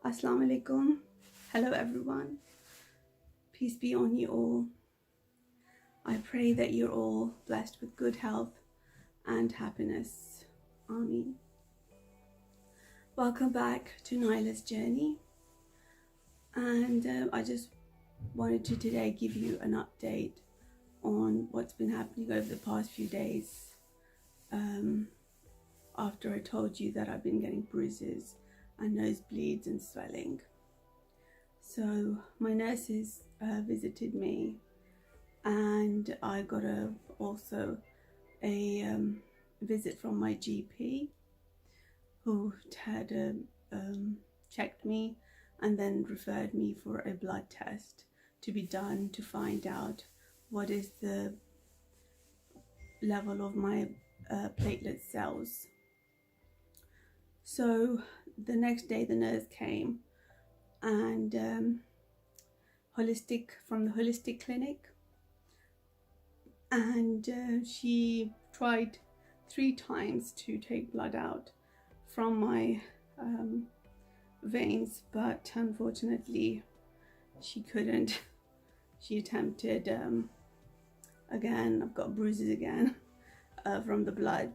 Assalamu alaikum. Hello everyone. Peace be on you all. I pray that you're all blessed with good health and happiness. Ameen. Welcome back to Naila'z Journey. And I just wanted to today give you an update on what's been happening over the past few days. After I told you that I've been getting bruises and nosebleeds and swelling. So my nurses visited me, and I got also a visit from my GP, who had checked me and then referred me for a blood test to be done to find out what is the level of my platelet cells. So the next day the nurse came, and from the holistic clinic, and she tried 3 times to take blood out from my veins, but unfortunately she couldn't. She attempted again. I've got bruises again from the blood.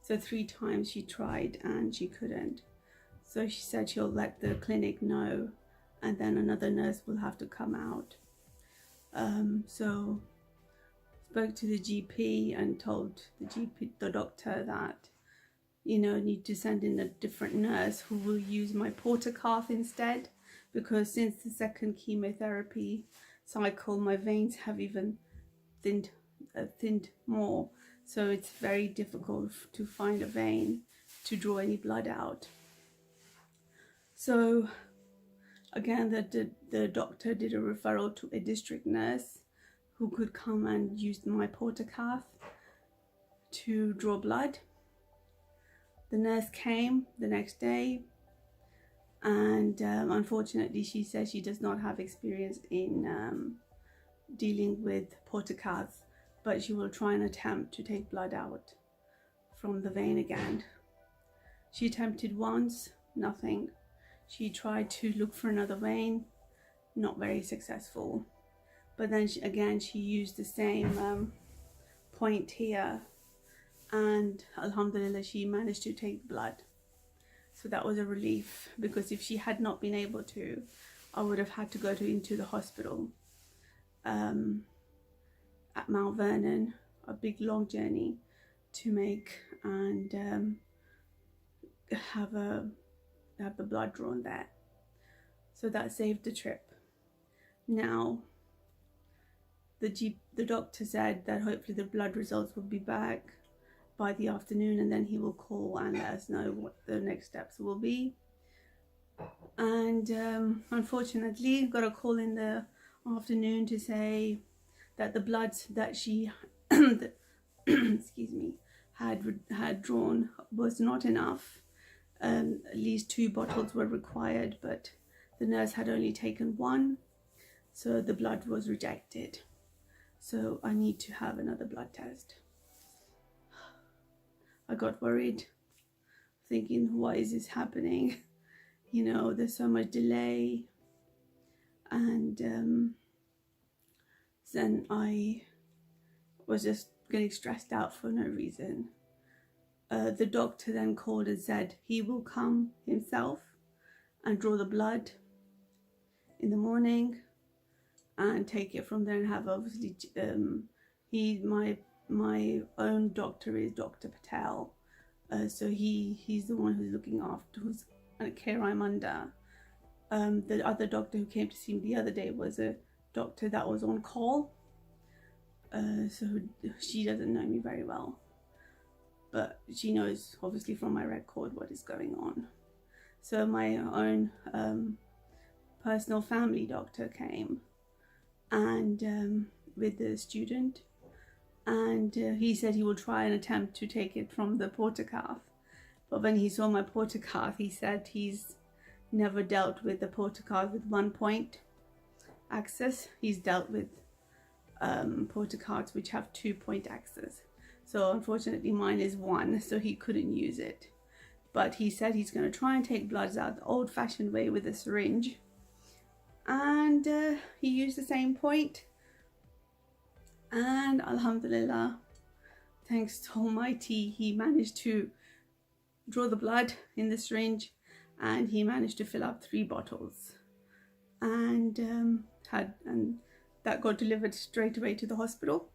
So 3 times she tried and she couldn't. So she said she'll let the clinic know, and then another nurse will have to come out. So spoke to the GP and told the doctor that, you know, need to send in a different nurse who will use my portacath instead, because since the second chemotherapy cycle my veins have even thinned more. So it's very difficult to find a vein to draw any blood out. So again, the doctor did a referral to a district nurse who could come and use my portacath to draw blood. The nurse came the next day, and unfortunately she says she does not have experience in dealing with portacaths, but she will try and attempt to take blood out from the vein again. She attempted once, nothing. She tried to look for another vein, not very successful. But then she used the same point here, and alhamdulillah she managed to take blood. So that was a relief, because if she had not been able to, I would have had to go into the hospital at Mount Vernon, a big long journey to make, and have the blood drawn there. So that saved the trip. Now the doctor said that hopefully the blood results will be back by the afternoon, and then he will call and let us know what the next steps will be. And unfortunately got a call in the afternoon to say that the blood that she excuse me, had drawn was not enough. At least 2 bottles were required, but the nurse had only taken 1, so the blood was rejected. So I need to have another blood test. I got worried, thinking, why is this happening? You know, there's so much delay. And then I was just getting stressed out for no reason. The doctor then called and said he will come himself and draw the blood in the morning and take it from there, and have obviously my own doctor is Dr. Patel, so he's the one who's looking after, whose care I'm under. The other doctor who came to see me the other day was a doctor that was on call, so she doesn't know me very well, but she knows obviously from my record what is going on. So my own personal family doctor came, and with the student, and he said he will try and attempt to take it from the portacath. But when he saw my portacath, he said he's never dealt with the portacath with 1 point axis. He's dealt with portacaths which have 2 point axis. So unfortunately mine is 1, so he couldn't use it. but he said he's going to try and take bloods out the old-fashioned way with a syringe. And he used the same point, and alhamdulillah, thanks to Almighty, he managed to draw the blood in the syringe, and he managed to fill up 3 bottles, and that got delivered straight away to the hospital.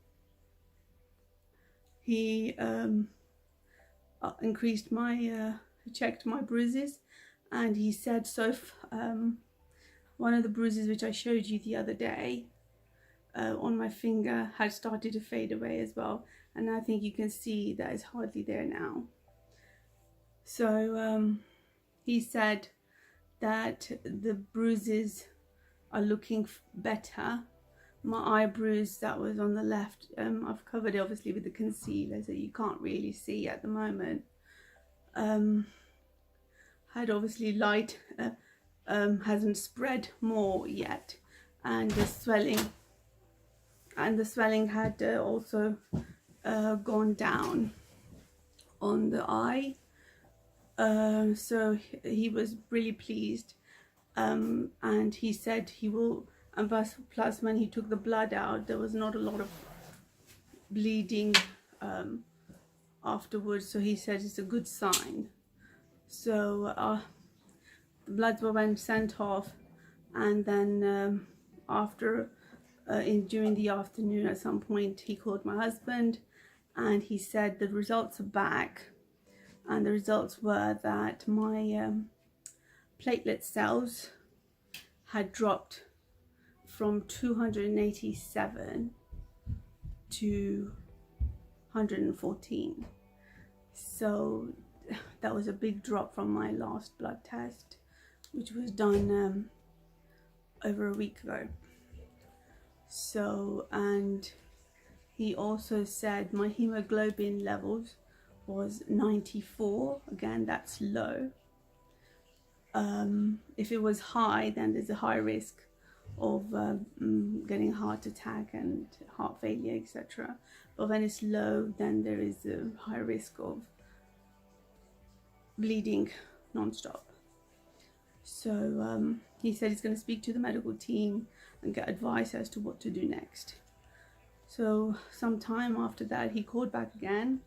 He increased my checked my bruises, and he said one of the bruises which I showed you the other day on my finger had started to fade away as well, and I think you can see that it's hardly there now. So he said that the bruises are looking better. My eye bruise that was on the left, I've covered it obviously with the concealer, so you can't really see at the moment. Had obviously light, hasn't spread more yet, and the swelling had also gone down on the eye. So he was really pleased, and he said he will, and plus when he took the blood out, there was not a lot of bleeding afterwards, so he said it's a good sign. So the bloods were sent off, and then after during the afternoon at some point he called my husband, and he said the results are back, and the results were that my platelet cells had dropped from 287 to 114. So that was a big drop from my last blood test, which was done over a week ago. So, and he also said my hemoglobin levels was 94. Again, that's low. If it was high, then there's a high risk of getting a heart attack and heart failure, etc. But when it's low, then there is a high risk of bleeding non-stop. So he said he's going to speak to the medical team and get advice as to what to do next. So sometime after that, he called back again,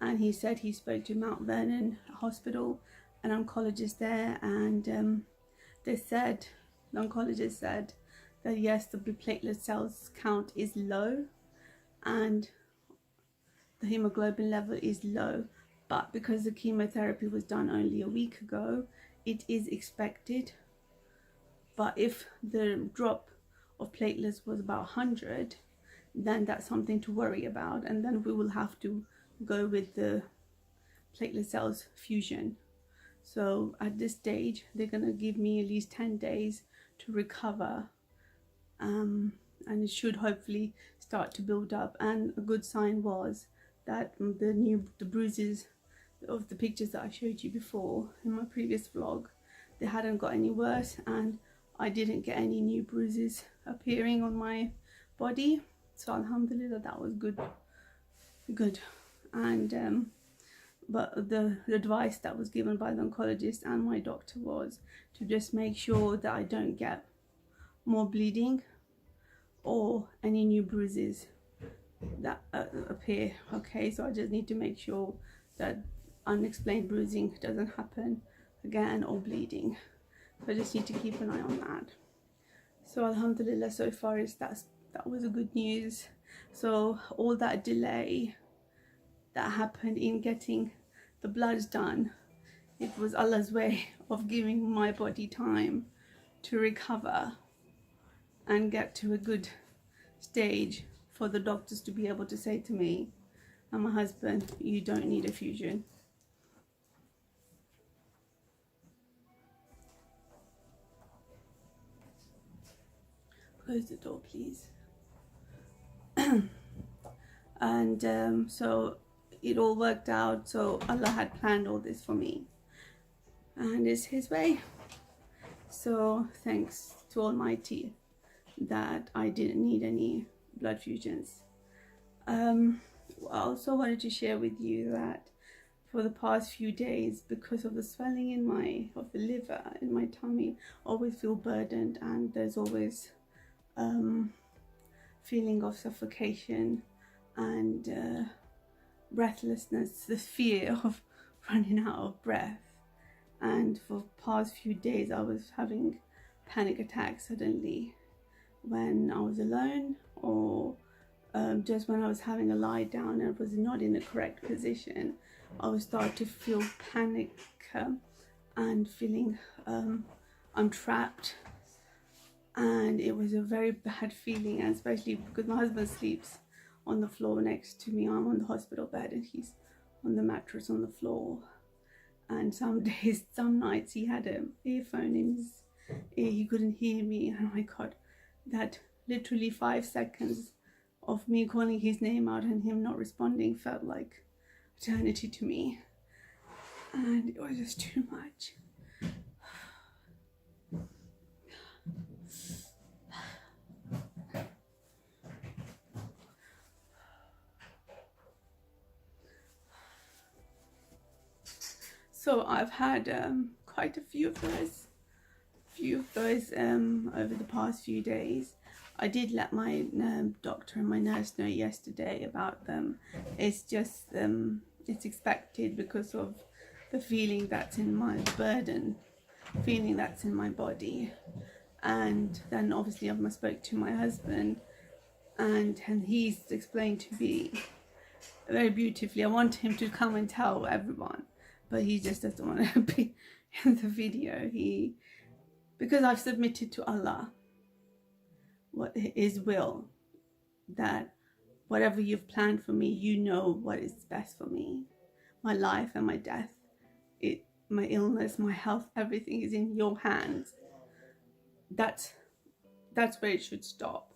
and he said he spoke to Mount Vernon Hospital, an oncologist there, and the oncologist said that yes, the platelet cells count is low and the hemoglobin level is low, but because the chemotherapy was done only a week ago, it is expected. But if the drop of platelets was about 100, then that's something to worry about, and then we will have to go with the platelet cells fusion. So at this stage, they're going to give me at least 10 days to recover, and it should hopefully start to build up. And a good sign was that the bruises of the pictures that I showed you before in my previous vlog, they hadn't got any worse, and I didn't get any new bruises appearing on my body. So alhamdulillah, that was good. And but the advice that was given by the oncologist and my doctor was to just make sure that I don't get more bleeding or any new bruises that appear. Okay, so I just need to make sure that unexplained bruising doesn't happen again, or bleeding. So I just need to keep an eye on that. So alhamdulillah, so far that was a good news. So all that delay that happened in getting the bloods done, it was Allah's way of giving my body time to recover and get to a good stage for the doctors to be able to say to me and my husband, you don't need a fusion. Close the door, please. And so it all worked out. So Allah had planned all this for me, and it's His way. So thanks to Almighty that I didn't need any blood fusions. I also wanted to share with you that for the past few days, because of the swelling in of the liver in my tummy, always feel burdened, and there's always feeling of suffocation and breathlessness, the fear of running out of breath. And for the past few days I was having panic attacks suddenly when I was alone, or just when I was having a lie down and was not in the correct position. I would start to feel panic and feeling I'm trapped, and it was a very bad feeling, and especially because my husband sleeps on the floor next to me. I'm on the hospital bed and he's on the mattress on the floor, and some days, some nights, he had an earphone in his ear, he couldn't hear me, and oh my God, that literally 5 seconds of me calling his name out and him not responding felt like eternity to me, and it was just too much. So I've had quite a few of those over the past few days. I did let my doctor and my nurse know yesterday about them. It's just it's expected because of the feeling that's in my feeling that's in my body. And then obviously I spoke to my husband, and he's explained to me very beautifully. I want him to come and tell everyone, but he just doesn't want to be in the video. Because I've submitted to Allah what His will, that whatever you've planned for me, you know what is best for me. My life and my death, my illness, my health, everything is in your hands. That's where it should stop.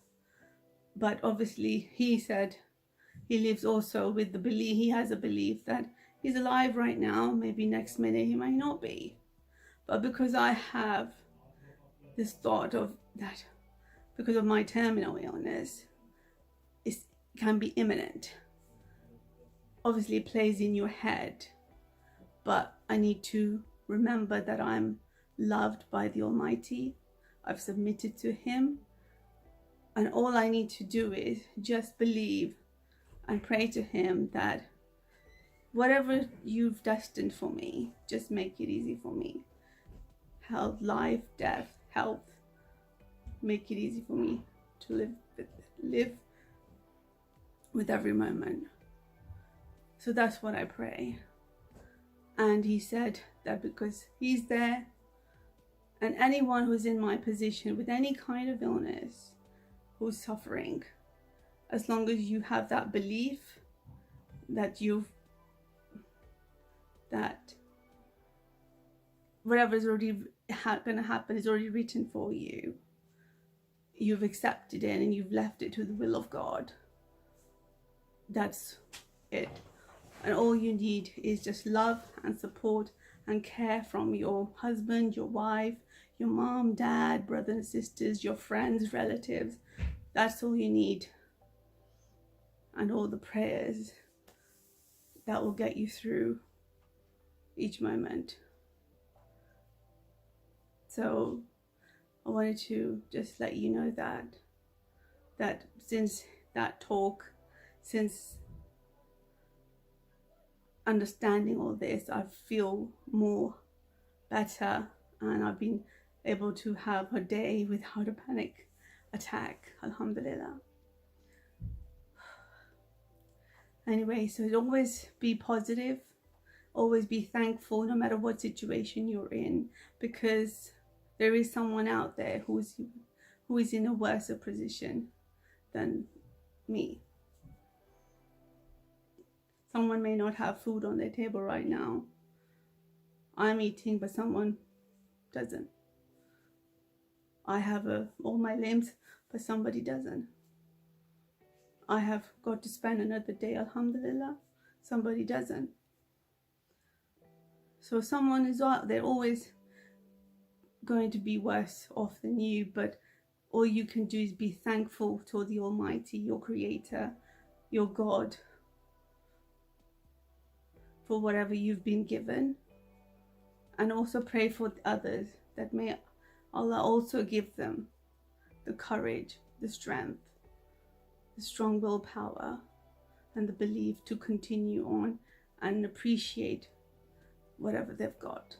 But obviously he said he lives also with the belief, he has a belief that he's alive right now, maybe next minute he might not be. But because I have this thought of that, because of my terminal illness, it can be imminent. Obviously it plays in your head, but I need to remember that I'm loved by the Almighty. I've submitted to Him, and all I need to do is just believe and pray to Him that whatever you've destined for me, just make it easy for me. Health, life, death, health, make it easy for me to live with every moment. So that's what I pray. And he said that because he's there, and anyone who's in my position with any kind of illness, who's suffering, as long as you have that belief that that whatever is already going to happen is already written for you, you've accepted it and you've left it to the will of God. That's it. And all you need is just love and support and care from your husband, your wife, your mom, dad, brothers and sisters, your friends, relatives. That's all you need. And all the prayers that will get you through each moment. So I wanted to just let you know that since that talk, since understanding all this, I feel more better, and I've been able to have a day without a panic attack, alhamdulillah. Anyway, so always be positive, always be thankful no matter what situation you're in, because there is someone out there who is in a worse position than me. Someone may not have food on their table right now. I'm eating, but someone doesn't. I have all my limbs, but somebody doesn't. I have got to spend another day, alhamdulillah. Somebody doesn't. So someone is out there always going to be worse off than you, but all you can do is be thankful to the Almighty, your Creator, your God, for whatever you've been given, and also pray for others, that may Allah also give them the courage, the strength, the strong willpower, and the belief to continue on and appreciate whatever they've got.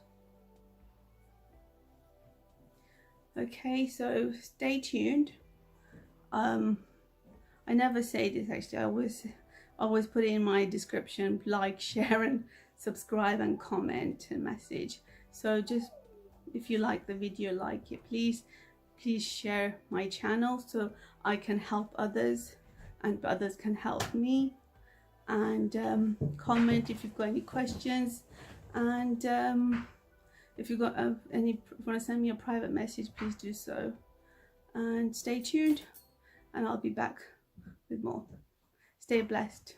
Okay, so stay tuned. I never say this actually, I always put it in my description: like, share and subscribe and comment and message. So just, if you like the video, like it, please share my channel so I can help others and others can help me. And comment if you've got any questions, and if you've got if you want to send me a private message, please do so. And stay tuned, and I'll be back with more. Stay blessed.